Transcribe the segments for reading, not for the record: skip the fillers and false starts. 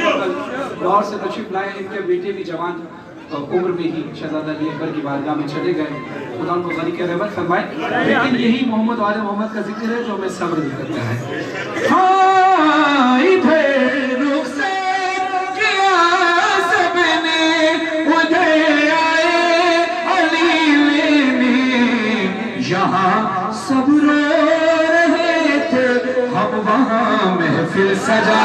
لاہور سے تشریف لائے. ان کے بیٹے بھی جوان عمر میں ہی شہزادہ علی اکبر کی بارگاہ میں چلے گئے. خدا ان کو غنی کے رحمت فرمائے. لیکن یہی محمد والے محمد کا ذکر ہے جو ہمیں صبر بھی کرتا ہے. ہاں ادھر رخصت کیا سب نے ادھر آئے علی لینے. یہاں سب رو رہے تھے ہم وہاں محفل سجا.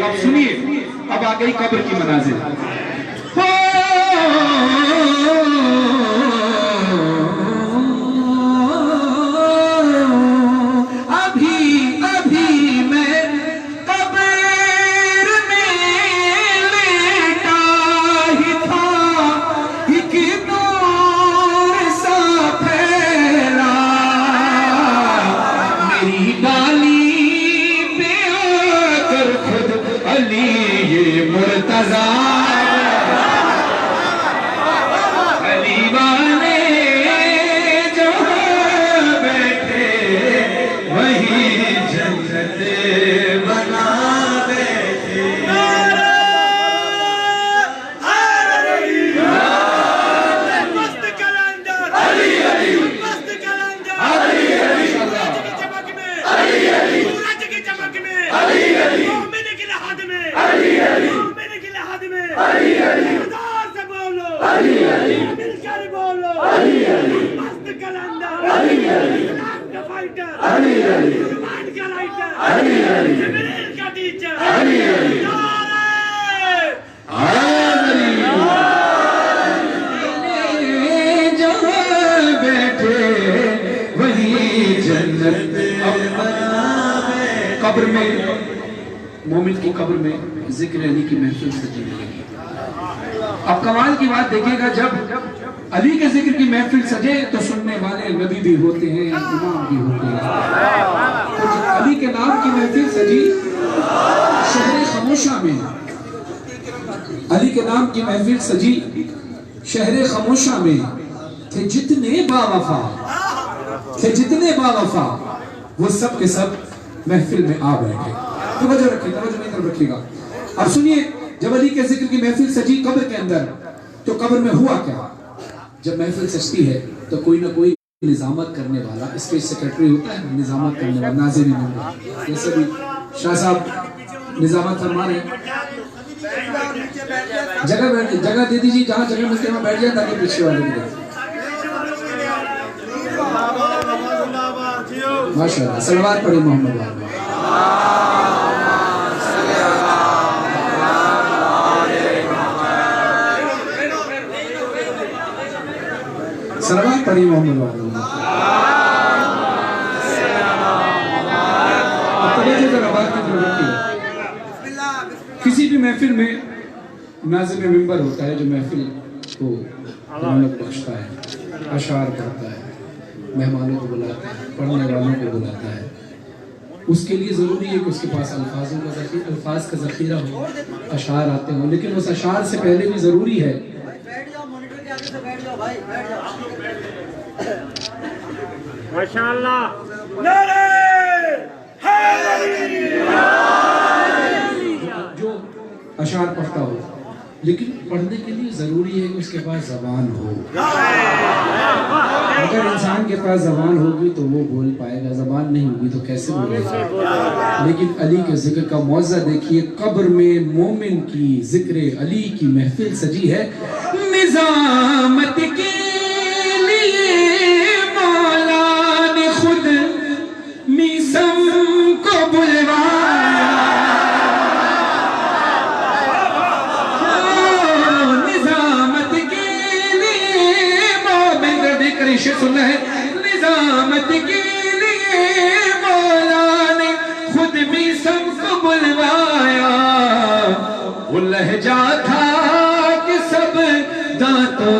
اب سنیے، اب آ گئی قبر کی مناظر. ابھی میں قبر میں لیٹا ہی تھا، ایک نور سا پھیلا میری بالی پہ آ کر خود علی یہ مرتضیٰ. علی والے جہاں بیٹھے وہی جنت بنا بیٹھے. مست کلندر علی علی، مست کلندر علی علی، سورج کی چمک میں علی علی، سورج کی چمک میں علی علی، مومن کی لحد میں علی علی، مومن کی لحد میں علی علی، خدا سے بولو علی علی، مل کر بولو علی علی. مست کلندر علی علی، لانگ فائٹر علی علی، ایمان کا لائٹر علی علی، جبریل کا ٹیچر علی علی. جہاں بیٹھے وہی جنت بنا بیٹھے. قبر میں، مومن کی قبر میں ذکر علی کی محفل سجی لگی. اب کمال کی بات دیکھیے گا، جب علی کے ذکر کی محفل سجے تو سننے والے نبی بھی ہوتے ہیں، امام بھی ہوتے ہیں. تو علی کے نام کی محفل سجی شہر خموشہ میں. علی کے نام کی محفل سجی شہر خموشہ میں. تھے جتنے با وفا وہ سب کے سب محفل میں آ بیٹھے. توجہ رکھیے، توجہ نہیں طرف رکھیے گا. اب سنیے، جب علی کے ذکر کی محفل سجی قبر کے اندر تو قبر میں ہوا کیا؟ جب محفل سجتی ہے تو کوئی نہ کوئی نظامت کرنے والا، اسٹیج سیکرٹری ہوتا ہے، نظامت کرنے والا، ناظرین ہوتا. جیسے بھی شاہ صاحب نظامت فرما رہے ہیں، جگہ دے دیجیے، جہاں جگہ ملتے ہیں وہاں بیٹھ جائیں تاکہ پیچھے والے بھی دیں. ماشاءاللہ، صلوات پڑھیں محمد والے. صلوات پڑھیں محمد والے. اب توجہ ذرا بات کی طرف رکھیے. کسی بھی محفل میں ناظم منبر ہوتا ہے جو محفل کو رونق بخشتا ہے، اشعار کرتا ہے، مہمانوں کو بلاتا ہے، پڑھنے والوں کو بلاتا ہے. اس کے لیے ضروری ہے کہ اس کے پاس الفاظ کا ذخیرہ ہو، اشعار آتے ہوں. لیکن اس اشعار سے پہلے بھی ضروری ہے ماشاءاللہ نعرہ حیدری جو اشعار پڑھتا ہو. لیکن پڑھنے کے لیے ضروری ہے کہ اس کے پاس زبان ہو. اگر انسان کے پاس زبان ہوگی تو وہ بول پائے گا، زبان نہیں ہوگی تو کیسے بولے گا؟ لیکن علی کے ذکر کا معجزہ دیکھیے. قبر میں مومن کی ذکر علی کی محفل سجی ہے. نظامت کے لیے مولا نے خود میسم کو بلوایا. نظامت کے لیے مومن کا ذکر سنا ہے. نظامت کے لیے مولا نے خود میسم کو بلوایا. وہ لہجہ تھا کہ سب دانتوں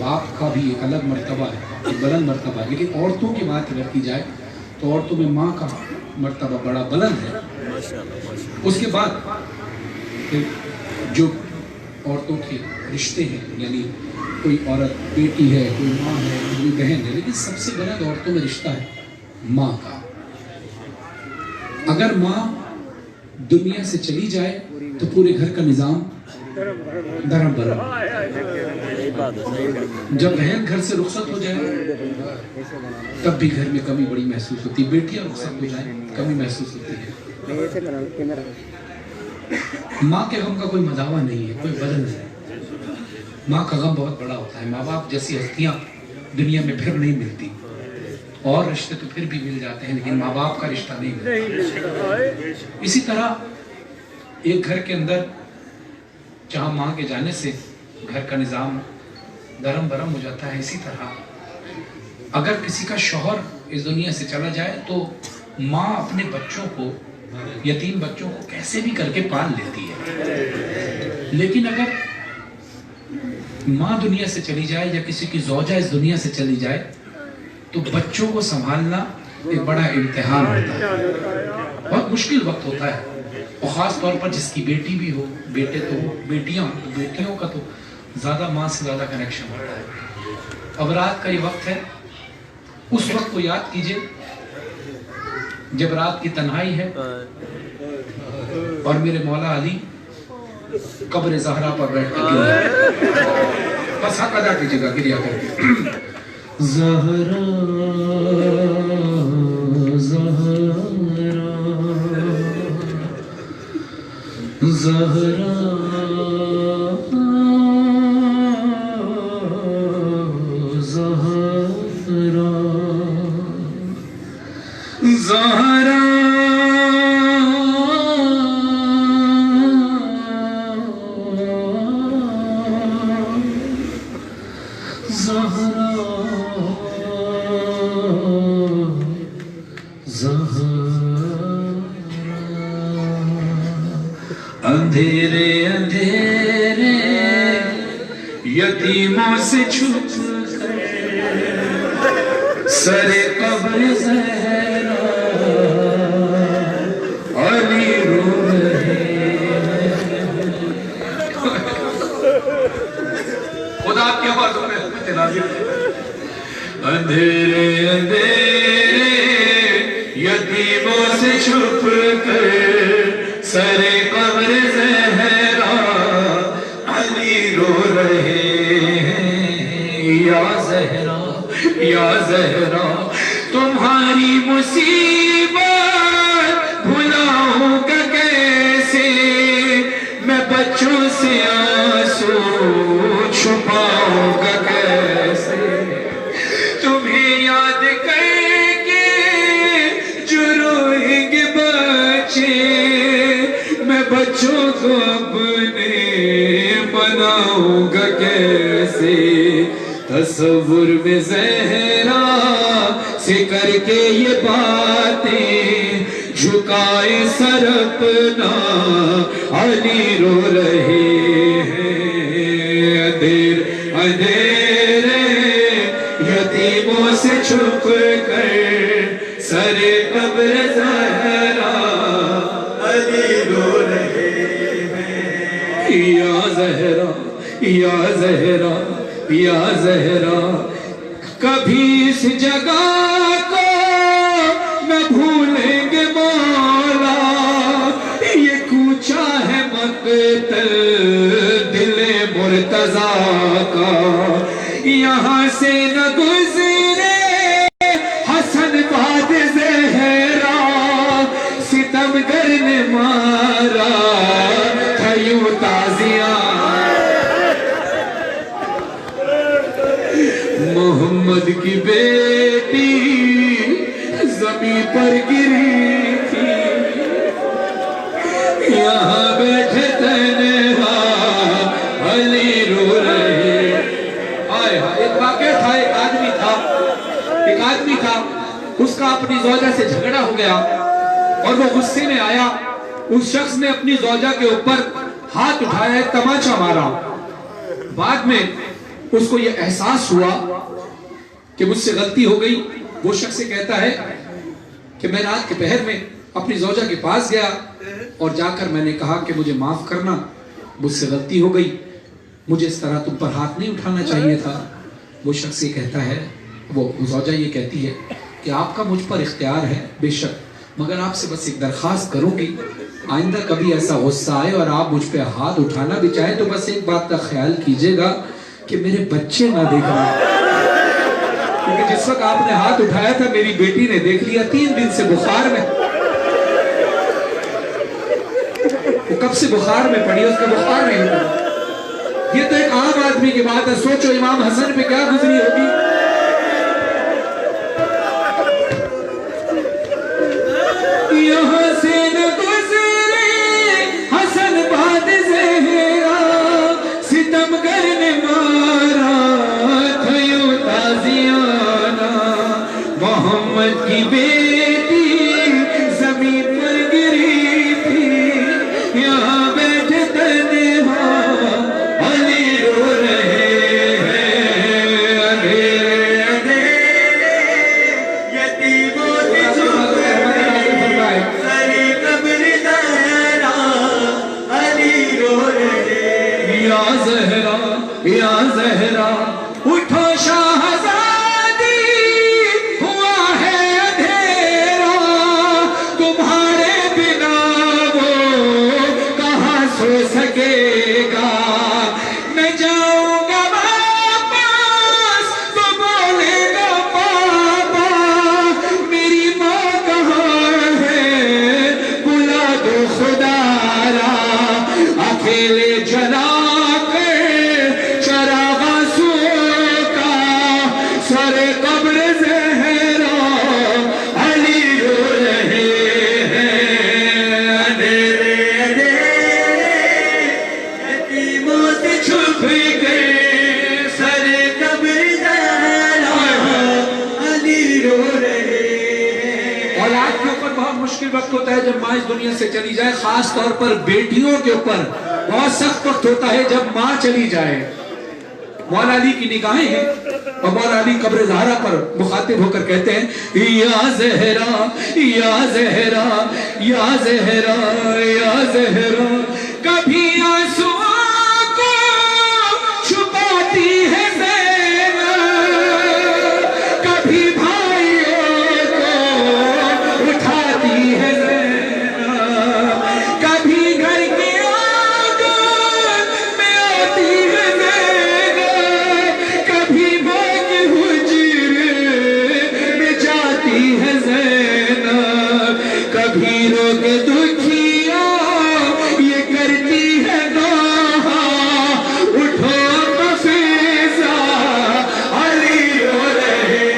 باپ کا بھی ایک الگ مرتبہ ہے, ایک بلند مرتبہ ہے, لیکن عورتوں کی بات اگر کی جائے تو عورتوں میں ماں کا مرتبہ بڑا بلند ہے. اس کے بعد جو عورتوں کے رشتے ہیں, یعنی کوئی عورت بیٹی ہے, کوئی ماں ہے, کوئی بہن ہے, لیکن سب سے بلند عورتوں میں رشتہ ہے ماں کا. اگر ماں دنیا سے چلی جائے تو پورے گھر کا نظام دھرم برم. جب بہن گھر سے رخصت ہو جائے تب بھی گھر میں کمی بڑی محسوس ہوتی ہے. بیٹیاں رخصت ہو جائیں کمی محسوس ہوتی ہے. ماں کے غم کا کوئی مداوع نہیں ہے, کوئی بدل نہیں. ماں کا غم بہت بڑا ہوتا ہے. ماں باپ جیسی ہستیاں دنیا میں پھر نہیں ملتی, اور رشتے تو پھر بھی مل جاتے ہیں لیکن ماں باپ کا رشتہ نہیں ملتا. اسی طرح ایک گھر کے اندر جہاں ماں کے جانے سے گھر کا نظام دھرم برم ہو جاتا ہے, اسی طرح اگر کسی کا شوہر اس دنیا سے چلا جائے تو ماں اپنے بچوں کو, یتیم بچوں کو کیسے بھی کر کے پال لیتی ہے. لیکن اگر ماں دنیا سے چلی جائے یا کسی کی زوجہ اس دنیا سے چلی جائے تو بچوں کو سنبھالنا ایک بڑا امتحان ہوتا ہے, بہت مشکل وقت ہوتا ہے. اور خاص طور پر جس کی بیٹی بھی ہو, بیٹے تو بیٹیوں کا تو زیادہ ماں سے زیادہ کنیکشن ہوتا ہے. اب رات کا یہ وقت ہے, اس وقت کو یاد کیجئے جب رات کی تنہائی ہے اور میرے مولا علی قبر زہرا پر بیٹھ کر گریا. بس حق ادا کیجئے گا گریا کر کے. زہرا زہرا زہرا زہرا زہرا اندھیرے اندھیرے یتیموں سے چھپ سر قبر زہرا علی رو رہے. خدا آپ کی آوازوں میں حکمت نازل ہے. اندھیرے اندھیرے یتیموں سے چھپ کر سر قبر زہرا علی رو رہے ہیں. یا زہرا یا زہرا تمہاری مصیبت بھلاؤں گا کیسے, میں بچوں سے آنسو چھپاؤں گا کیسے. تمہیں یاد کر کے جو روئیں گے بچے, میں بچوں کو اپنے بناؤں گا کیسے. تصور میں زہرا سے کر کے یہ باتیں جھکائے سر اپنا علی رو رہے ہیں. اندھیرے یتیموں سے چھپ کر سر قبر زہرا علی رو رہے ہیں. یا زہرا یا زہرا یا زہرا کبھی اس جگہ کو نہ بھولیں گے مولا, یہ کوچہ ہے مقتل دل مرتضیٰ کا. یہاں سے نہ گزرے حسن باد زہرا, ستمگر نے مارا تھا یوں تازیاں. محمد کی بیٹی زمین پر گری تھی, یہاں بیٹھے تنہا علی رو رہے. آئے ایک واقعہ تھا, ایک آدمی تھا, اس کا اپنی زوجہ سے جھگڑا ہو گیا اور وہ غصے میں آیا. اس شخص نے اپنی زوجہ کے اوپر ہاتھ اٹھایا, ایک تماچا مارا. بعد میں اس کو یہ احساس ہوا کہ مجھ سے غلطی ہو گئی. وہ شخص سے کہتا ہے کہ میں رات کے پہر میں اپنی زوجہ کے پاس گیا اور جا کر میں نے کہا کہ مجھے معاف کرنا, مجھ سے غلطی ہو گئی, مجھے اس طرح تم پر ہاتھ نہیں اٹھانا چاہیے تھا. وہ شخص یہ کہتا ہے, وہ زوجہ یہ کہتی ہے کہ آپ کا مجھ پر اختیار ہے بے شک, مگر آپ سے بس ایک درخواست کروں گی, آئندہ کبھی ایسا غصہ آئے اور آپ مجھ پہ ہاتھ اٹھانا بھی چاہیں تو بس ایک بات کا خیال کیجئے گا کہ میرے بچے نہ دیکھ رہے, کیونکہ جس وقت آپ نے ہاتھ اٹھایا تھا میری بیٹی نے دیکھ لیا 3 دن سے بخار میں. وہ کب سے بخار میں پڑی, اس کا بخار نہیں ہوتا. یہ تو ایک عام آدمی کی بات ہے, سوچو امام حسن پہ کیا گزری ہوگی. یہاں سے نہ گزرے حسن باد زہرا, ستمگر نے مارا تھا یوں تازیانہ, محمد کی بیٹی زمین پر گری تھی, یہاں بیٹھے تنہا علی رو رہے ہیں, اندھیرے اندھیرے یتیموں کی سری قبر زہرا علی رو رہے. یا زہرا یا زہرا اٹھو شاہزادی, ہوا ہے اندھیرا, تمہارے بنا وہ کہاں سو سکے گا. میں جاؤں گا واپس تو بولے گا پاپا, میری ماں کہاں ہے بلا دو خدا را, اکیلے جلا کر چراغ سو کا سر قبر زہرا علی رو رہے ہیں. اندھیرے اندھیرے یتیموں سے چھپ گئے سر قبر زہرا علی رو رہے ہیں. اولاد کے اوپر بہت مشکل وقت ہوتا ہے جب ماں اس دنیا سے چلی جائے, خاص طور پر بیٹیوں کے اوپر بہت سخت وقت ہوتا ہے جب ماں چلی جائے. مولا علی کی نگاہیں ہیں اور مولا علی قبر زہرا پر مخاطب ہو کر کہتے ہیں یا زہرا یا زہرا یا زہرا یا زہرا, کبھی آنسو کو چھپاتی ہے زینب, کبھی بھائیوں کو اٹھاتی ہے زینب, کبھی گھر کے آنگن میں آتی ہے زینب, کبھی ماں کے حجرے میں جاتی ہے زینب, کبھی رو کے دکھیا یہ کرتی ہے گاہا, اٹھو مفیزہ علی رو رہے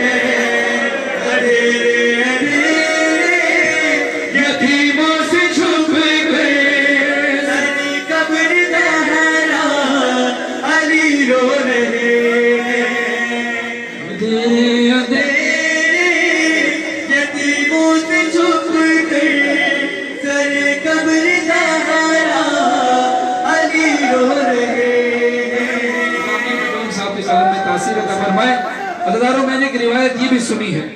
ہیں. اندھیرے اندھیرے یتیموں سے چھپ گئے سری قبر زہرا علی رو رہے ہیں. اندھیرے اندھیرے یتیموں سے چھپ گئے سری قبر زہرا علی رو رہے ہیں. امام صاحب کے سلام میں تاثیر عطا فرمائے. عزیزانو, میں نے ایک روایت یہ بھی سنی ہے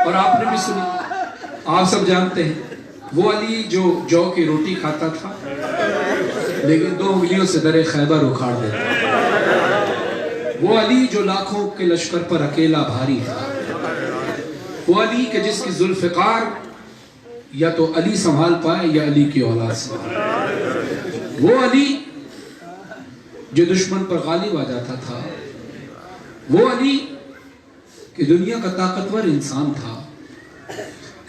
اور آپ نے بھی سنی. آپ سب جانتے ہیں وہ علی جو کی روٹی کھاتا تھا لیکن 2 انگلیوں سے در خیبر اکھاڑ دیتا. وہ علی جو لاکھوں کے لشکر پر اکیلا بھاری تھا. وہ علی کہ جس کی ذوالفقار یا تو علی سنبھال پائے یا علی کی اولاد سنبھال. وہ علی جو دشمن پر غالب آ جاتا تھا. وہ علی کہ دنیا کا طاقتور انسان تھا.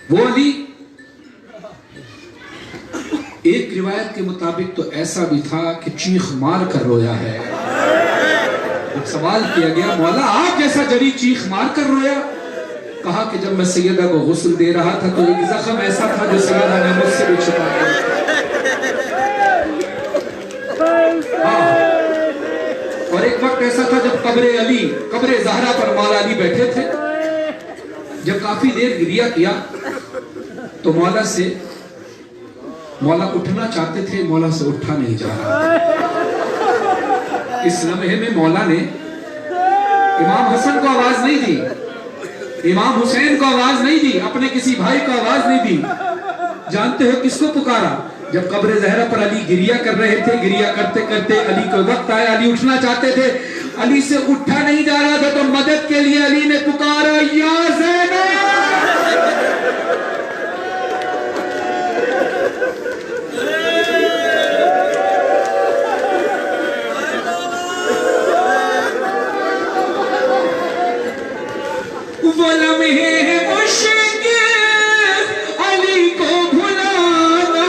وہ علی ایک روایت کے مطابق تو ایسا بھی تھا کہ چیخ مار کر رویا ہے. جب سوال کیا گیا مولا آپ جیسا جری چیخ مار کر رویا, کہا کہ جب میں سیدہ کو غسل دے رہا تھا تو ایک زخم ایسا تھا جو سیدہ نے مجھ سے بھی چھپا دیا. اور ایک وقت ایسا تھا جب قبر زہرا پر مولا علی بیٹھے تھے. جب کافی دیر گریہ کیا تو مولا اٹھنا چاہتے تھے, مولا سے اٹھا نہیں جا رہا. اس لمحے میں مولا نے امام حسن کو آواز نہیں دی, امام حسین کو آواز نہیں دی, اپنے کسی بھائی کو آواز نہیں دی. جانتے ہو کس کو پکارا؟ جب قبر زہرا پر علی گریہ کر رہے تھے, گریہ کرتے کرتے علی کو وقت آیا, علی اٹھنا چاہتے تھے, علی سے اٹھا نہیں جا رہا تھا, تو مدد کے لیے علی نے پکارا یا زینب. وہ لمحے مشکل علی کو بھلانا,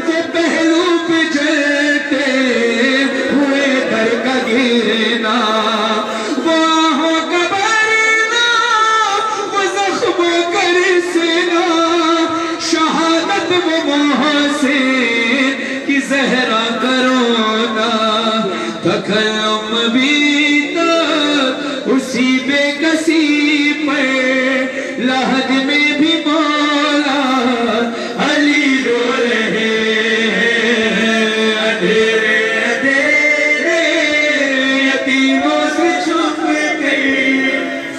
وہ پہلو پہ جلتے ہوئے در کا گرنا, وہ آہوں کا بھرنا, وہ زخموں کا رسنا, شہادت وہ محسن کی زہرا کرونا, تکلم بھی اسی بے کسی پر لحد میں بھی مولا علی رو رہے ہیں. اندھیرے اندھیرے یتیموں سے چھپ کے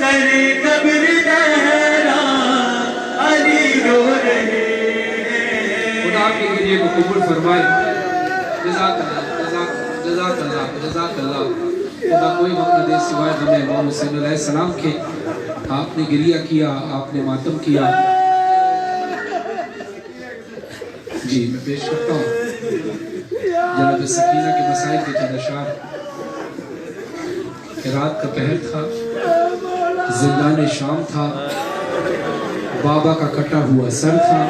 سر قبر دہرا علی رو رہے ہیں. خدا کے گریے کو قبول فرمائے. جزاک اللہ, جزاک اللہ, جزاک اللہ. خدا کوئی غم نہ دے سوائے غم امام حسین علیہ السلام کے. آپ نے گریہ کیا, آپ نے ماتم کیا. جی میں پیش کرتا ہوں جناب سکینہ کے مسائل کے چند اشعار. کہ رات کا پہر تھا, زندان شام تھا, بابا کا کٹا ہوا سر تھا,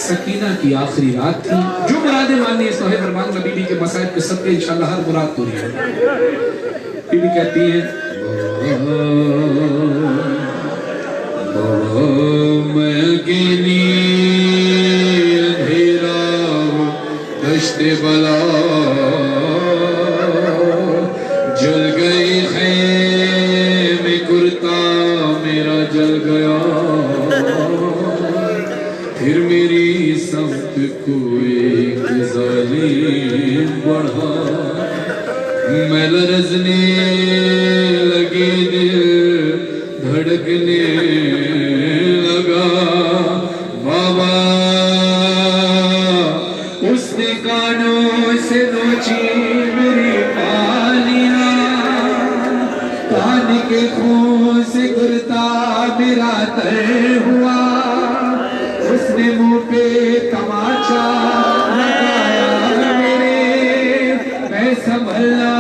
سکینہ کی آخری رات تھی. جو مرادیں ماننی ہے سہیب فرمان نبی بی کے مسائل کے صدقے انشاءاللہ ہر مراد پوری ہے. بی بی کہتی ہے میں اکیلی اندھیرا دشت بلا, جل گئی خیم کرتا میرا جل گیا, پھر میری سمت کو ایک ظالم بڑھا, میں لرزنے لگی, دل دھڑکنے لگا. بابا اس نے کانوں سے نوچی میری پالیاں, کان کے خون سے کرتا میرا تر ہوا, اس نے منہ پہ تماچا لگایا میرے, میں سنبھل نہ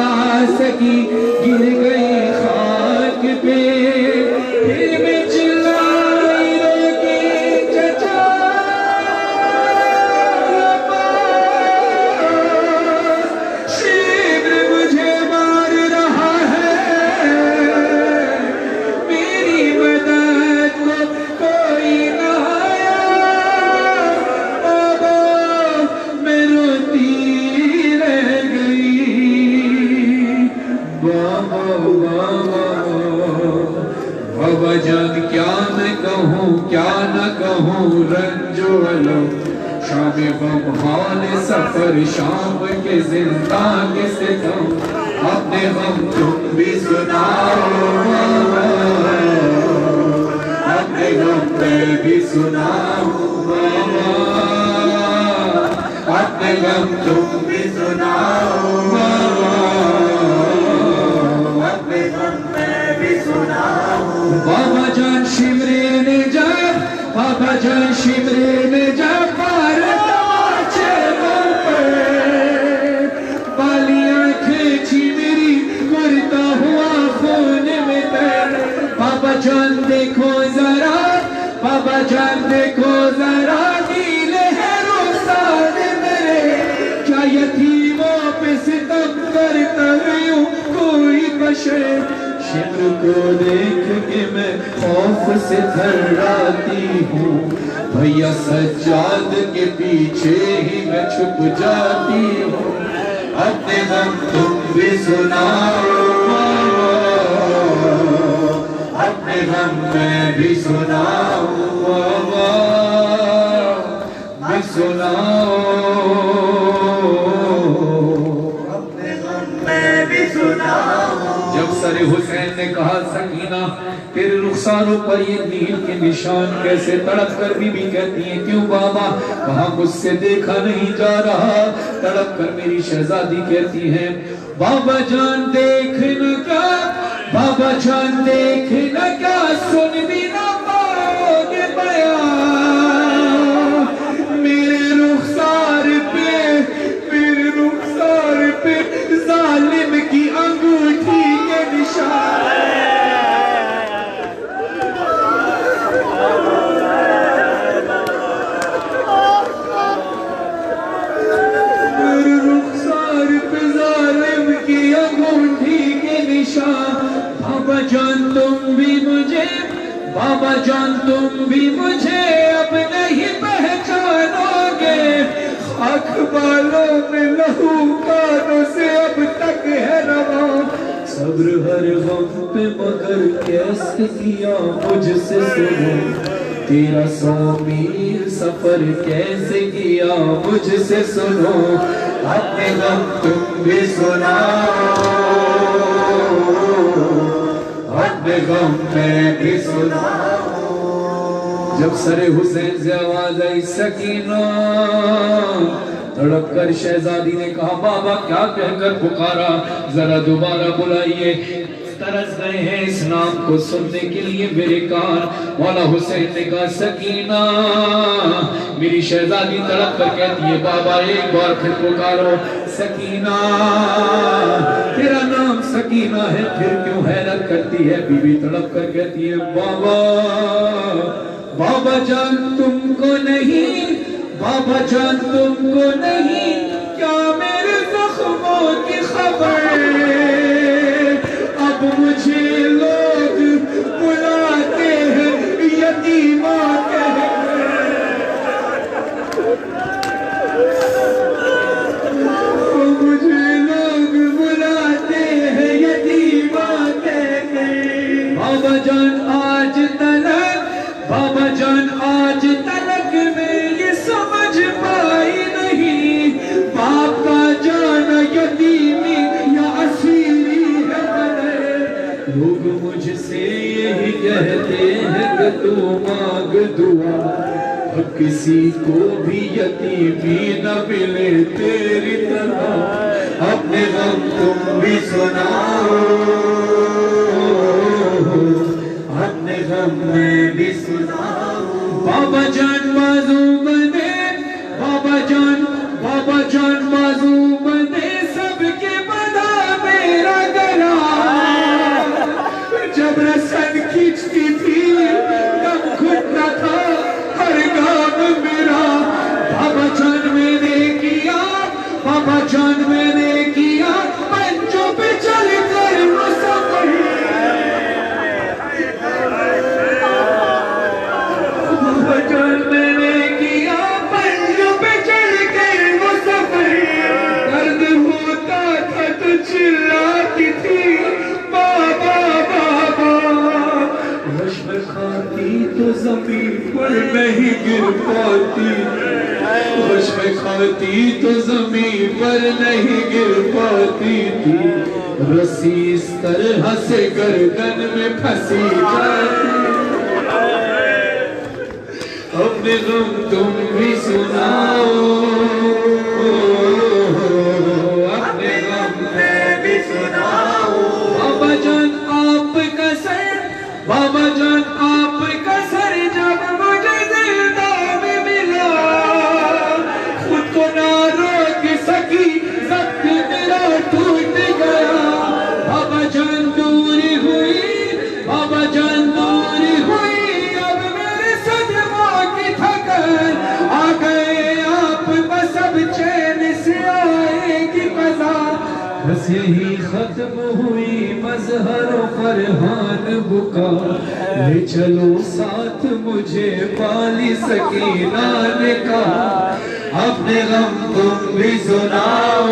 سکی گر گئی خاک پہ. پھر میں چلائی روکی چچا شیبر مجھے مار رہا ہے, میری مدد کو کوئی نہ جان. کیا میں کہوں کیا نہ کہوں, رنجو علو شام غم حال سفر, شام کے زندان کے ستم, اپنے غم تم بھی سناؤ, اپنے غم میں بھی سناؤ, اپنے غم تم بھی سناؤ, اپنے غم میں بھی سناؤ. بابا جان شمرے نے جب, بابا جان شمرے نے جب پار تماچے گھر پر, بالیاں کھینچی میری کرتا ہوا خون میں تر. بابا جان دیکھو ذرا, بابا جان دیکھو ذرا, نیلے ہے رخسار میرے, کیا یتیموں پہ ستم کرتا ہوں کوئی بشر. شمر کو دیکھ کے میں خوف سے تھراتی ہوں, بھیا سجاد کے پیچھے ہی میں چھپ جاتی ہوں. اپنے غم تم بھی سناؤ, اپنے غم میں بھی سناؤ, بھی سناؤ, اپنے سکینہ تیرے رخساروں پر یہ نیل کے نشان کیسے؟ تڑپ کر بی بی کہتی ہیں کیوں بابا؟ وہاں مجھ سے دیکھا نہیں جا رہا۔ تڑپ کر میری شہزادی کہتی ہیں بابا جان دیکھنا کیا، بابا جان دیکھنا کیا، سن بھی نہ پاؤ گے بیان میرے رخسار پہ ظالم کی انگوٹھی کے نشان۔ میرے رخسار پہ ظالم کی انگوٹھی کے نشان۔ بابا جان تم بھی مجھے اب نہیں پہچانو گے، خاک بالوں میں لہو کانوں سے اب تک ہے رواں۔ صبر ہر غم پہ مگر کیسے کیا مجھ سے سنو، تیرا 100 میل سفر کیسے کیا مجھ سے سنو، اپنے غم تم بھی سناؤ، اپنے غم میں بھی سناؤ۔ جب سر حسین سے آواز آئی سکینہ، تڑپ کر شہزادی نے کہا بابا کیا کہہ کر پکارا؟ ذرا دوبارہ بلائیے۔ ترس گئے ہیں اس نام کو سننے کے لیے میرے کان۔ مولا حسین نے کہا سکینہ، میری شہزادی تڑپ کر کہتی ہے بابا ایک بار پھر پکارو سکینہ، تیرا نام سکینہ ہے پھر کیوں حیرت کرتی ہے؟ بی بی تڑپ کر کہتی ہے بابا جان تم کو نہیں، بابا جان تم کو نہیں کیا میرے زخموں کی خبر؟ اب مجھے لوگ بلاتے ہیں یتیمہ کہہ کر، مجھے لوگ بلاتے ہیں یتیمہ کہہ کر۔ بابا جان آج تلک میں یہ سمجھ پائی نہیں، باپ کا جانا یتیمی یا اسیری ہے بدر۔ لوگ مجھ سے یہی کہتے ہیں کہ تو مانگ دعا، اب کسی کو بھی یتیمی نہ ملے تیری طرح، اپنے غم تم بھی سناؤ، اپنے غم میں بھی سناؤ۔ بابا جان بازو بنے، بابا جان بازو بنے، سب کے بنا میرا گلا، جب رسن کھینچتی تھی تب گھٹنا تھا ہر گام میرا۔ بابا جان میں نے کیا، بابا جان میں نے کیا پنجوں پہ چل کر مسافر، بابا جان میں نے کیا پنجوں پہ چل کر مسافر۔ درد ہوتا تھا تو چلاتی تھی بابا بابا، رشم کھاتی تو زمین پر نہیں گر پاتی، رشم کھاتی تو زمین پر نہیں گر پاتی تھی، رسی اس طرح سے گردن میں پھنسی جاتی۔ اپنے غم تم بھی سناؤ، اپنے غم میں بھی سناؤ۔ بابا جان آپ کا سر، بابا جان آپ کا سر جب مجھے زندہ میں ملا، خود کو نہ روک سکی ضبط میرا ٹوٹ گیا۔ بابا جان دور ہوئی، بابا جان دور ہوئی، اب میرے صدمہ کی تھکن آ گئے آپ بس اب چین سے آئے گی قضا۔ بس یہی ختم ہوئی مظہر و فرحان بکا، لے چلو ساتھ مجھے والی سکینہ نے کہا، اپنے غم تم بھی سناؤ،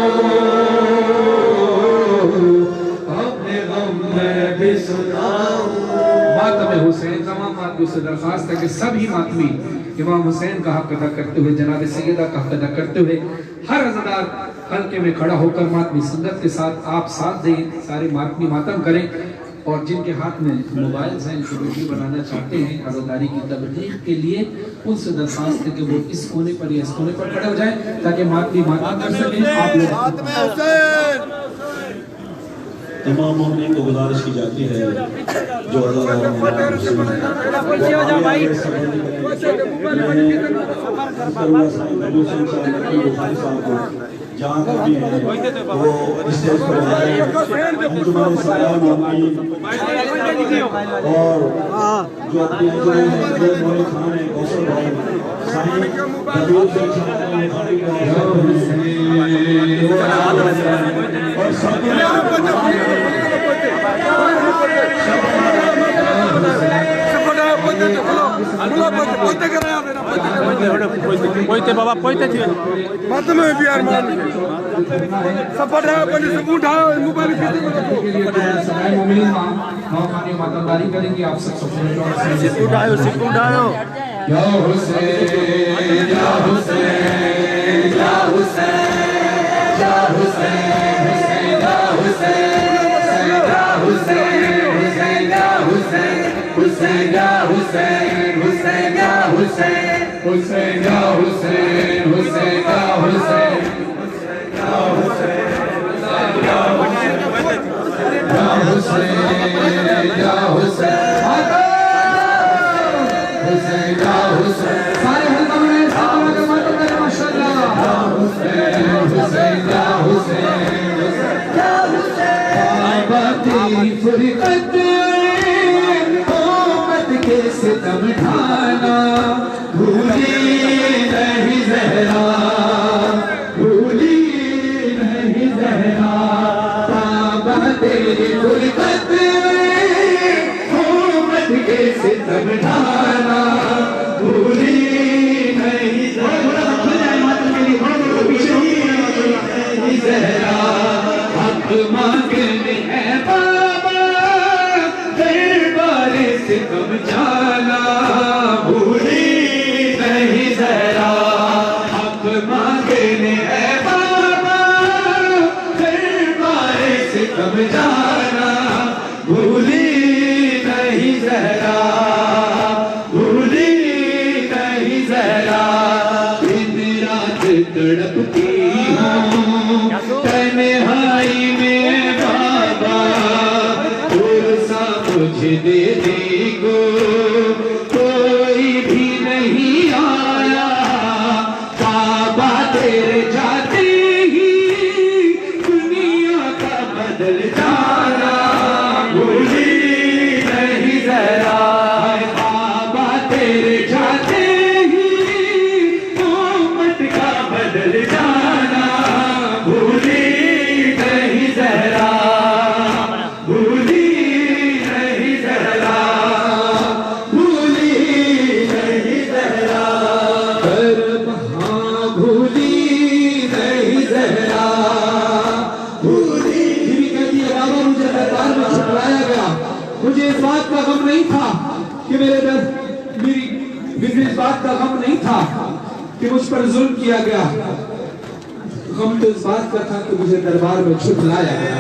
اپنے غم میں بھی سناؤ۔ ماتم حسین تمام ماتموں سے درخواست ہے کہ سبھی ماتمی امام حسین کا حق ادا کرتے ہوئے، جناب سیدہ کا حق ادا کرتے ہوئے، ہر عزادار حلقے میں کھڑا ہو کر ماتمی سنت کے ساتھ آپ ساتھ دیں، سارے ماتمی ماتم کریں۔ اور جن کے ہاتھ میں موبائلز ہیں جو ویڈیو بنانا چاہتے ہیں عزاداری کی تبلیغ کے لیے، ان سے درخواست ہے کہ وہ اس کونے پر یا اس کونے پر کھڑے ہو جائیں تاکہ ماتمی کر سکیں. آپ لوگ تمام مومنین کو گزارش کی جاتی ہے جو جہاں پر بھی ہیں وہ اسٹیج پر آئے انجمن سلام آمین اور جو اپنی انجمن ہیں مولی خان ہیں کوثر بھائی سائیں کبیر سے چھانے اور سب پویتے بابا پویتے تھے ماتم ہے بیار مان سپورٹ ہے پولیس سپورٹ ہے موبائل کی سبائے مومنین خانی ماتمداری کریں گے. آپ سب سپورٹ آئے یا حسین یا حسین یا حسین یا حسین یا حسین یا حسین یا حسین حسین یا حسین حسین یا حسین حسین یا حسین حسین یا حسین یا حسین یا حسین حسین یا حسین سارے حلقہ میں سارے حلقہ میں ماشاءاللہ حسین یا حسین یا حسین بابا تیری فرقت امت کے ستم ڈھانا بھولی نہیں زہرا بھولی نہیں زہرا بابا تیری فرقت امت کے ستم ڈھانا بھولی نہیں زہرا حق مانگنے ہے بابا دربار ستم جانا بھولی نہیں زہرا حق مانگنے ہے بابا دربار ستم جانا بھولی نہیں زہرا بھولی نہیں زہرا دن رات تڑپتی ہوں تنہائی میں بابا پرسا مجھے دینے کو کوئی بھی نہیں آیا بابا تیرے جاتے ہی دنیا کا بدل جانا بھولی نہیں زہرا بابا تیرے جاتے ہی امت کا بدل جانا بھولی نہیں زہرا بھولی نہیں زہرا بھولی نہیں زہرا ہاں بھولی نہیں زہرا بھولی بھی کہتی ہے بابا مجھے دربار میں چھٹلایا گیا مجھے اس بات کا غم نہیں تھا کہ میری اس بات کا غم نہیں تھا کہ مجھ پر ظلم کیا گیا غم تو اس بات کا تھا کہ مجھے دربار میں چھٹلایا گیا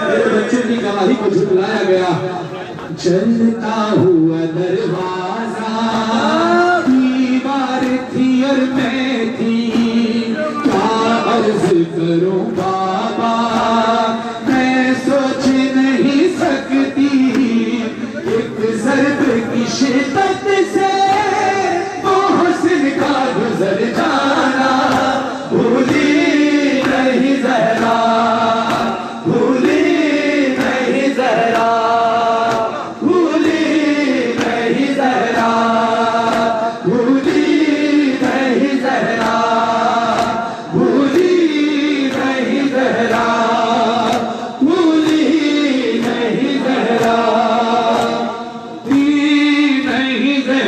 میرے بچوں کی گواہی کو چھٹلایا گیا چلتا ہوا دروازہ دیوار تھی اور میں تھی کیا عرض کروں بابا میں سوچ نہیں سکتی ایک ضرب کی شدت سے محسن کا گزر جانا بھولی نہیں زہرا بھولی نہیں زہرا بھولی نہیں زہرا بھولی نہیں زہرا بھولی نہیں زہرا بھولی نہیں زہرا نہیں زہرا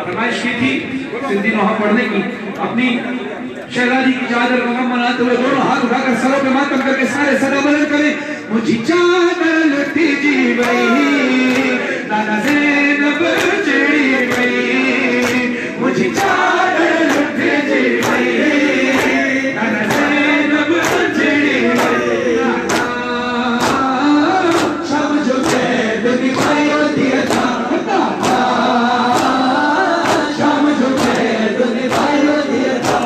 فرمائش کی تھی سندھی نوحہ پڑھنے کی، اپنی شہزادی کی چادر کو غم مناتے ہوئے دونوں ہاتھ اٹھا کر سروں پہ ماتم کر کے سارے صدا بلند کریں، مجھے چادر لٹی جی بھئی نانا زینب چڑی بھئی، مجھے چادر لٹی جی بھئی نانا زینب چڑی بھئی، شام جو قید نبھائی ہوتی ہے تھا، شام جو قید نبھائی ہوتی ہے تھا،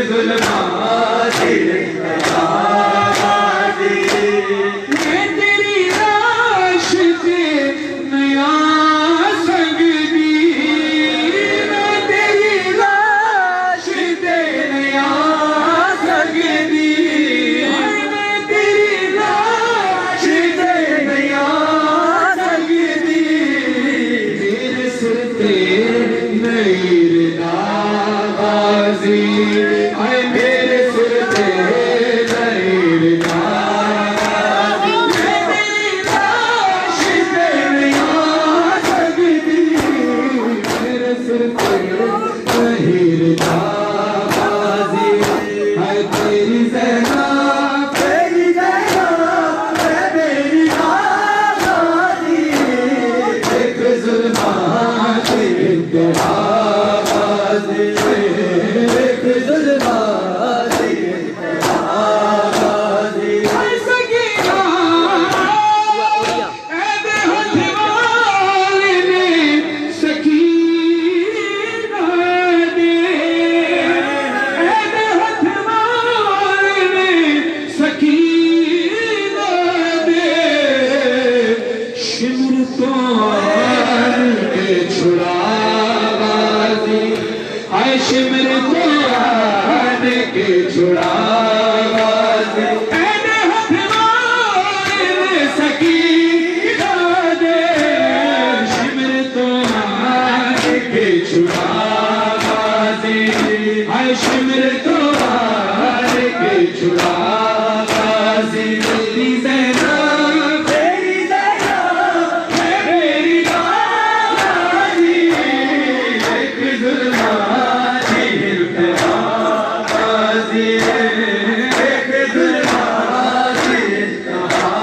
ظلم تو آن کے چھڑا غازی ہائے شمر تو آن کے چھڑا غازی اینے ہتھ مار سکینہ دے شمر تو آن کے چھڑا غازی ہائے شمر تو آن کے چھڑا غازی میری زینب میری زینب میری غازی ایک ظلمانی انتہا غازی ایک ظلمانی انتہا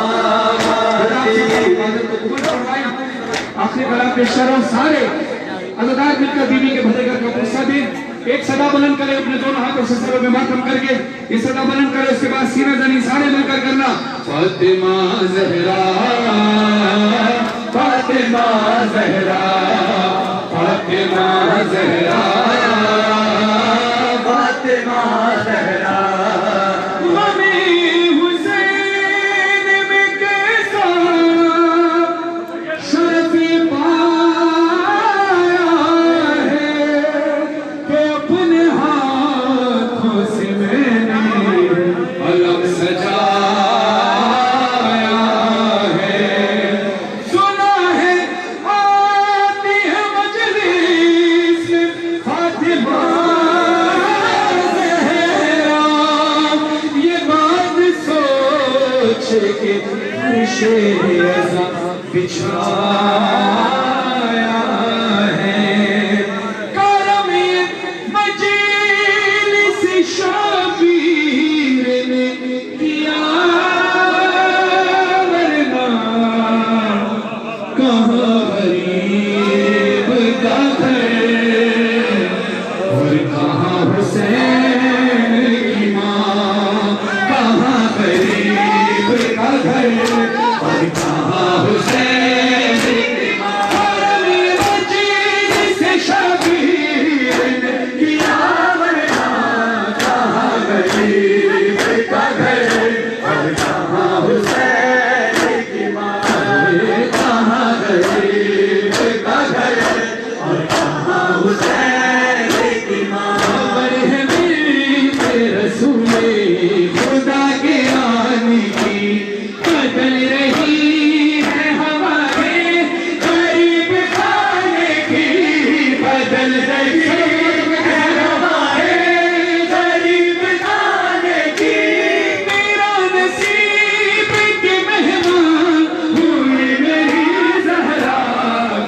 غازی آخری کلام پیش کر رہا ہوں سارے عزادار مل کر بیوی کے بھلے گھر کا پرسہ دیں ایک صدا بلند کرے اپنے دونوں ہاتھوں سے سروں میں ماتم کر کے یہ صدا بلند کرے اس کے بعد سینہ زنی سارے مل کر کرنا فاطمہ زہرا فاطمہ زہرا فاطمہ زہرا فاطمہ زہرا ممی حسین میں کیسا شرف بچھایا ہے کرم مجلس شبیر نے کیا ورنہ کہاں غریب کا گھر اور کہاں حسین کی ماں کہاں غریب کا گھر اور کہاں حسین کی ماں کرم مجلس شبیر نے کیا ورنہ کہاں غریب کا گھر اور کہاں حسین کی ماں کہاں غریب کا گھر اور کہاں حسین کی ماں خبر ہے میرے رسول خدا کے آنے کی بدل رہی ہے ہمارے غریب خانے کی بدل رہی ہے ہمارے غریب خانے کی میرا نصیب کے مہمان ہوئی میری زہرا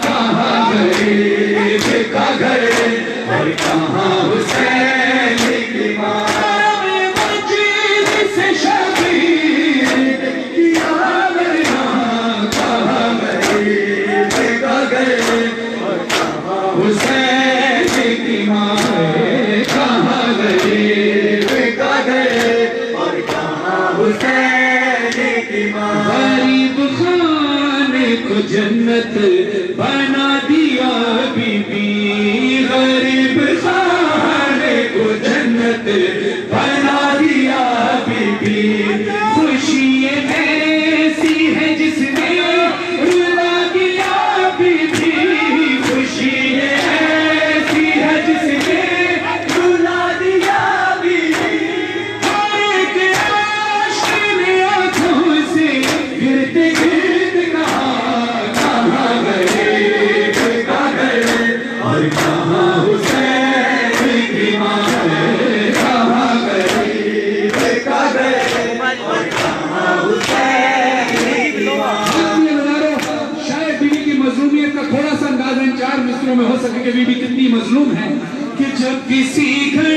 کہاں غریب کا گھر اور کہاں حسین کی ماں مجلس شبیر کیا ورنہ کہاں غریب کا گھر اور کہاں حسین کی ماں کہاں غریب کا گھر اور کہاں حسین کی ماں غریب خانے کو جنت بنا دیا بی بی غریب خانے کو جنت بنا دیا بی بی خوشی ایسی ہے جس نے رلا دیا بی بی خوشی ایسی ہے جس نے رلا دیا بی بی ہر ایک عاشق نے آنکھوں سے گرد گرد کہا کہاں غریب کا گھر اور کہاں حسین کی ماں کہاں غریب کا گھر اور کہاں حسین کی ماں شاید بیوی کی مظلومیت کا تھوڑا سا اندازہ ان چار مصروں میں ہو سکے کہ بیوی کتنی مظلوم ہے کہ جب کسی گھر